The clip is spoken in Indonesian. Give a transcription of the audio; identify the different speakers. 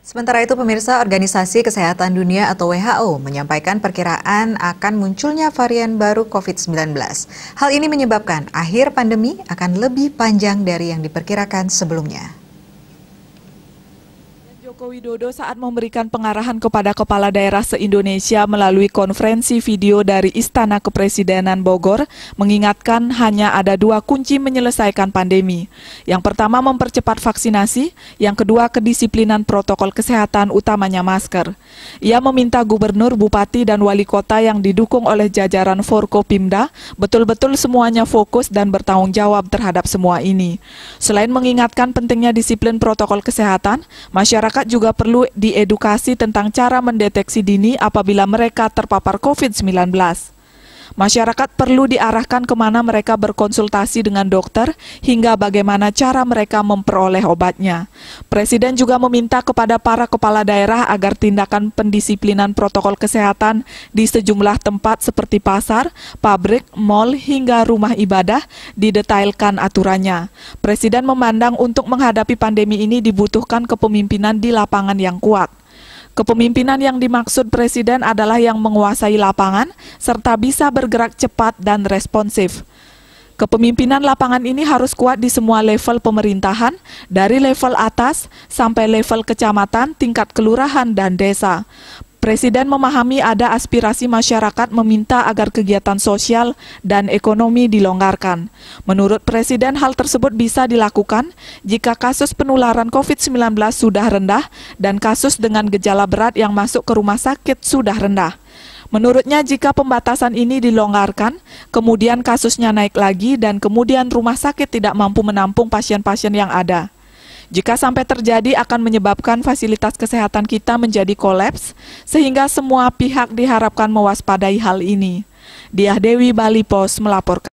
Speaker 1: Sementara itu, pemirsa, Organisasi Kesehatan Dunia atau WHO menyampaikan perkiraan akan munculnya varian baru COVID-19. Hal ini menyebabkan akhir pandemi akan lebih panjang dari yang diperkirakan sebelumnya.
Speaker 2: Joko Widodo saat memberikan pengarahan kepada kepala daerah se-Indonesia melalui konferensi video dari Istana Kepresidenan Bogor mengingatkan hanya ada dua kunci menyelesaikan pandemi. Yang pertama mempercepat vaksinasi, yang kedua kedisiplinan protokol kesehatan utamanya masker. Ia meminta gubernur, bupati, dan wali kota yang didukung oleh jajaran Forkopimda betul-betul semuanya fokus dan bertanggung jawab terhadap semua ini. Selain mengingatkan pentingnya disiplin protokol kesehatan, masyarakat juga perlu diedukasi tentang cara mendeteksi dini apabila mereka terpapar COVID-19. Masyarakat perlu diarahkan kemana mereka berkonsultasi dengan dokter hingga bagaimana cara mereka memperoleh obatnya. Presiden juga meminta kepada para kepala daerah agar tindakan pendisiplinan protokol kesehatan di sejumlah tempat seperti pasar, pabrik, mal, hingga rumah ibadah didetailkan aturannya. Presiden memandang untuk menghadapi pandemi ini dibutuhkan kepemimpinan di lapangan yang kuat. Kepemimpinan yang dimaksud Presiden adalah yang menguasai lapangan serta bisa bergerak cepat dan responsif. Kepemimpinan lapangan ini harus kuat di semua level pemerintahan, dari level atas sampai level kecamatan, tingkat kelurahan, dan desa. Presiden memahami ada aspirasi masyarakat meminta agar kegiatan sosial dan ekonomi dilonggarkan. Menurut Presiden, hal tersebut bisa dilakukan jika kasus penularan COVID-19 sudah rendah dan kasus dengan gejala berat yang masuk ke rumah sakit sudah rendah. Menurutnya, jika pembatasan ini dilonggarkan, kemudian kasusnya naik lagi dan kemudian rumah sakit tidak mampu menampung pasien-pasien yang ada. Jika sampai terjadi akan menyebabkan fasilitas kesehatan kita menjadi kolaps, sehingga semua pihak diharapkan mewaspadai hal ini. Diah Dewi, Bali Pos melaporkan.